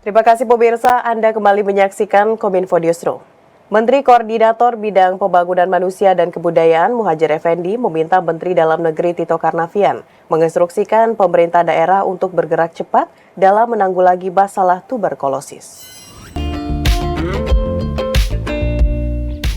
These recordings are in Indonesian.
Terima kasih pemirsa, Anda kembali menyaksikan Kominfo Newsroom. Menteri Koordinator Bidang Pembangunan Manusia dan Kebudayaan Muhadjir Effendi meminta Menteri Dalam Negeri Tito Karnavian menginstruksikan pemerintah daerah untuk bergerak cepat dalam menanggulangi masalah tuberkulosis.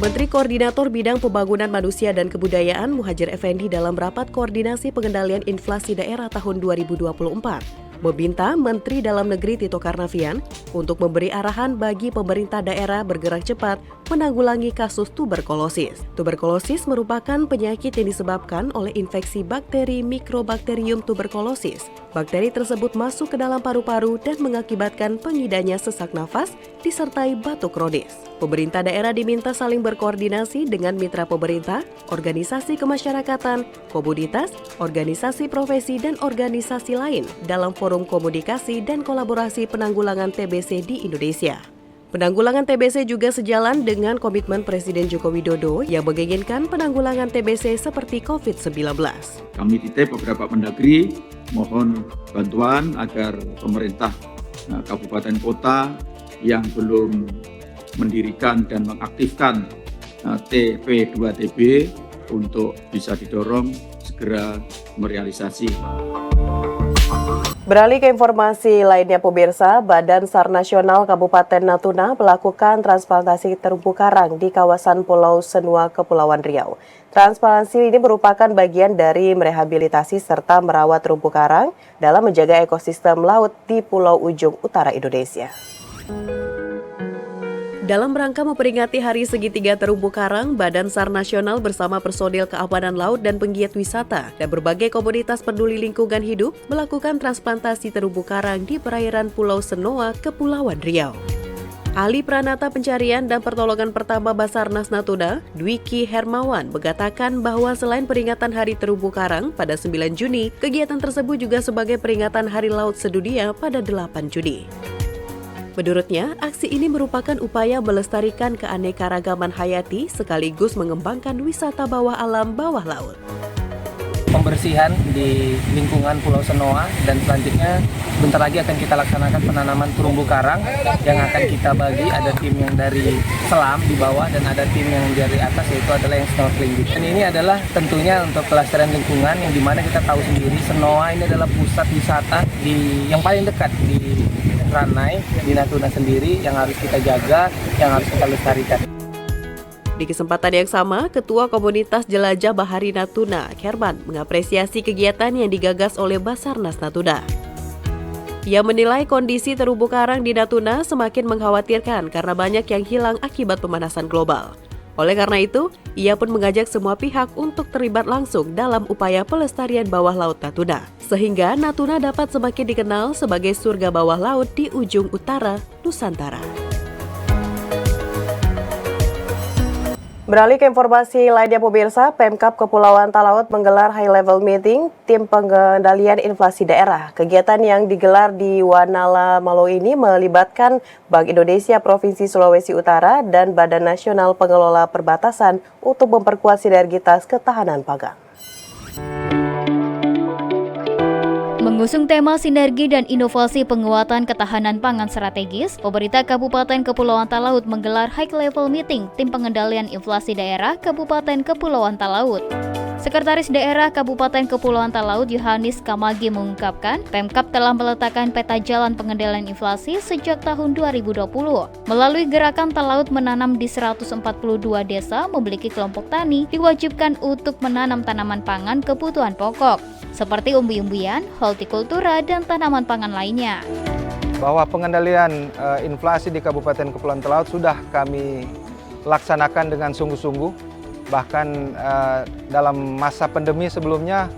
Menteri Koordinator Bidang Pembangunan Manusia dan Kebudayaan Muhadjir Effendi dalam rapat koordinasi pengendalian inflasi daerah tahun 2024 meminta Menteri Dalam Negeri Tito Karnavian untuk memberi arahan bagi pemerintah daerah bergerak cepat menanggulangi kasus tuberkulosis. Tuberkulosis merupakan penyakit yang disebabkan oleh infeksi bakteri Mycobacterium tuberculosis. Bakteri tersebut masuk ke dalam paru-paru dan mengakibatkan pengidanya sesak nafas disertai batuk kronis. Pemerintah daerah diminta saling berkoordinasi dengan mitra pemerintah, organisasi kemasyarakatan, komunitas, organisasi profesi, dan organisasi lain dalam forum komunikasi dan kolaborasi penanggulangan TBC di Indonesia. Penanggulangan TBC juga sejalan dengan komitmen Presiden Joko Widodo yang menginginkan penanggulangan TBC seperti COVID-19. Kami titip beberapa Mendagri mohon bantuan agar pemerintah kabupaten kota yang belum mendirikan dan mengaktifkan TP2TB untuk bisa didorong segera merealisasi. Beralih ke informasi lainnya pemirsa, Badan SAR Nasional Kabupaten Natuna melakukan transplantasi terumbu karang di kawasan Pulau Senua, Kepulauan Riau. Transplantasi ini merupakan bagian dari merehabilitasi serta merawat terumbu karang dalam menjaga ekosistem laut di Pulau Ujung Utara Indonesia. Dalam rangka memperingati Hari Segitiga Terumbu Karang, Badan SAR Nasional bersama personil keamanan laut dan penggiat wisata dan berbagai komunitas peduli lingkungan hidup melakukan transplantasi terumbu karang di perairan Pulau Senoa, Kepulauan Riau. Ahli Pranata Pencarian dan Pertolongan Pertama Basarnas Natuna, Dwiki Hermawan, mengatakan bahwa selain peringatan Hari Terumbu Karang pada 9 Juni, kegiatan tersebut juga sebagai peringatan Hari Laut Sedunia pada 8 Juni. Menurutnya, aksi ini merupakan upaya melestarikan keanekaragaman hayati sekaligus mengembangkan wisata bawah alam bawah laut. Pembersihan di lingkungan Pulau Senoa dan selanjutnya bentar lagi akan kita laksanakan penanaman terumbu karang yang akan kita bagi, ada tim yang dari selam di bawah dan ada tim yang dari atas yaitu adalah yang snorkeling. Dan ini adalah tentunya untuk pelestarian lingkungan yang dimana kita tahu sendiri Senoa ini adalah pusat wisata yang paling dekat di Ranai di Natuna sendiri yang harus kita jaga, yang harus kita lestarikan. Di kesempatan yang sama, Ketua Komunitas Jelajah Bahari Natuna, Herman, mengapresiasi kegiatan yang digagas oleh Basarnas Natuna. Ia menilai kondisi terumbu karang di Natuna semakin mengkhawatirkan karena banyak yang hilang akibat pemanasan global. Oleh karena itu, ia pun mengajak semua pihak untuk terlibat langsung dalam upaya pelestarian bawah laut Natuna, sehingga Natuna dapat semakin dikenal sebagai surga bawah laut di ujung utara Nusantara. Beralih ke informasi lainnya pemirsa, Pemkab Kepulauan Talaut menggelar high-level meeting tim pengendalian inflasi daerah. Kegiatan yang digelar di Wanala Malo ini melibatkan Bank Indonesia Provinsi Sulawesi Utara dan Badan Nasional Pengelola Perbatasan untuk memperkuat sinergitas ketahanan pangan. Mengusung tema sinergi dan inovasi penguatan ketahanan pangan strategis, pemerintah Kabupaten Kepulauan Talaut menggelar high-level meeting tim pengendalian inflasi daerah Kabupaten Kepulauan Talaut. Sekretaris Daerah Kabupaten Kepulauan Talaut Yohanes Kamagi mengungkapkan, Pemkab telah meletakkan peta jalan pengendalian inflasi sejak tahun 2020. Melalui gerakan Talaut menanam di 142 desa memiliki kelompok tani diwajibkan untuk menanam tanaman pangan kebutuhan pokok, seperti umbi-umbian, hortikultura, dan tanaman pangan lainnya. Bahwa pengendalian inflasi di Kabupaten Kepulauan Talaut sudah kami laksanakan dengan sungguh-sungguh. Bahkan dalam masa pandemi sebelumnya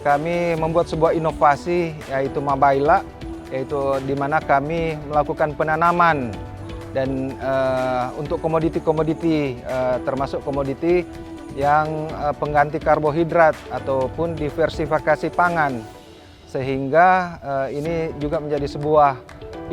kami membuat sebuah inovasi yaitu Mabaila, yaitu di mana kami melakukan penanaman dan untuk komoditi-komoditi termasuk komoditi yang pengganti karbohidrat ataupun diversifikasi pangan, sehingga ini juga menjadi sebuah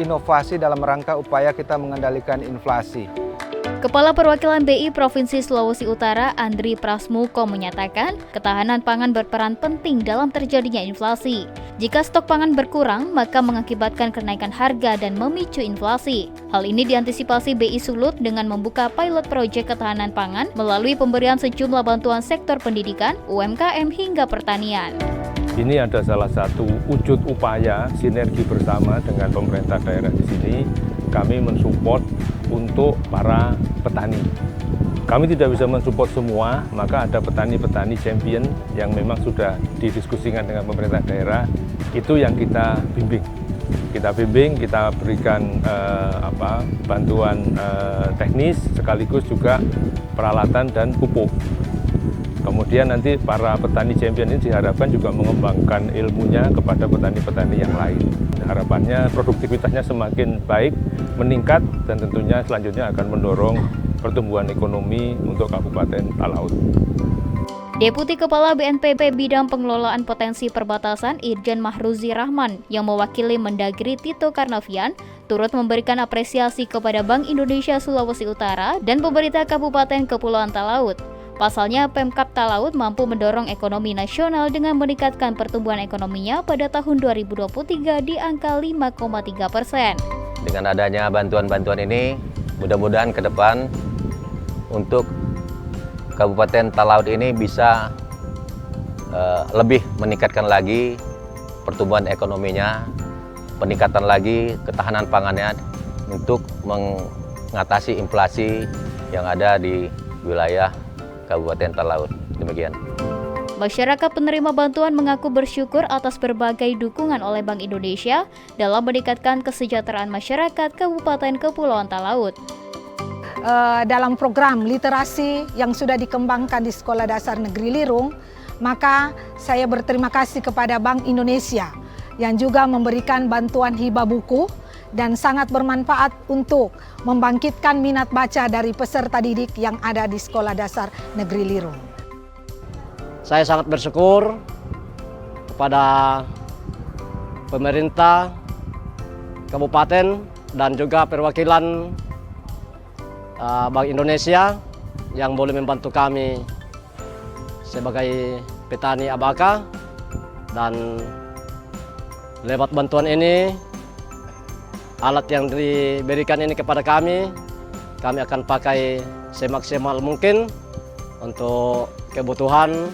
inovasi dalam rangka upaya kita mengendalikan inflasi. Kepala Perwakilan BI Provinsi Sulawesi Utara, Andri Prasmuko, menyatakan ketahanan pangan berperan penting dalam terjadinya inflasi. Jika stok pangan berkurang, maka mengakibatkan kenaikan harga dan memicu inflasi. Hal ini diantisipasi BI Sulut dengan membuka pilot proyek ketahanan pangan melalui pemberian sejumlah bantuan sektor pendidikan, UMKM hingga pertanian. Ini ada salah satu wujud upaya sinergi bersama dengan pemerintah daerah di sini. Kami mensupport untuk para petani. Kami tidak bisa mensupport semua, maka ada petani-petani champion yang memang sudah didiskusikan dengan pemerintah daerah, itu yang kita bimbing. Kita bimbing, kita berikan bantuan teknis, sekaligus juga peralatan dan pupuk. Kemudian nanti para petani champion ini diharapkan juga mengembangkan ilmunya kepada petani-petani yang lain. Harapannya produktivitasnya semakin baik, meningkat, dan tentunya selanjutnya akan mendorong pertumbuhan ekonomi untuk Kabupaten Talaut. Deputi Kepala BNPB Bidang Pengelolaan Potensi Perbatasan Irjen Mahruzi Rahman yang mewakili Mendagri Tito Karnavian turut memberikan apresiasi kepada Bank Indonesia Sulawesi Utara dan pemerintah Kabupaten Kepulauan Talaut. Pasalnya, Pemkab Talaut mampu mendorong ekonomi nasional dengan meningkatkan pertumbuhan ekonominya pada tahun 2023 di angka 5,3%. Dengan adanya bantuan-bantuan ini, mudah-mudahan ke depan untuk Kabupaten Talaut ini bisa lebih meningkatkan lagi pertumbuhan ekonominya, peningkatan lagi ketahanan pangannya untuk mengatasi inflasi yang ada di wilayah Kabupaten Talaut. Demikian. Masyarakat penerima bantuan mengaku bersyukur atas berbagai dukungan oleh Bank Indonesia dalam meningkatkan kesejahteraan masyarakat Kabupaten Kepulauan Talaut. Dalam program literasi yang sudah dikembangkan di Sekolah Dasar Negeri Lirung, maka saya berterima kasih kepada Bank Indonesia yang juga memberikan bantuan hibah buku dan sangat bermanfaat untuk membangkitkan minat baca dari peserta didik yang ada di Sekolah Dasar Negeri Lirung. Saya sangat bersyukur kepada pemerintah kabupaten dan juga perwakilan Bank Indonesia yang boleh membantu kami sebagai petani ABK, dan lewat bantuan ini, alat yang diberikan ini kepada kami akan pakai semaksimal mungkin untuk kebutuhan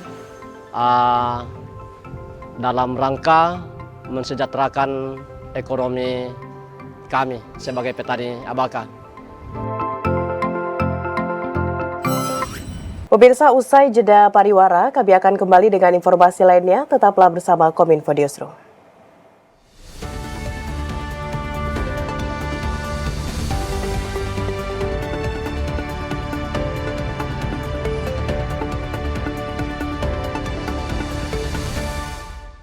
dalam rangka mensejahterakan ekonomi kami sebagai petani ABK. Pemirsa, usai jeda pariwara, kami akan kembali dengan informasi lainnya. Tetaplah bersama Kominfo Newsroom.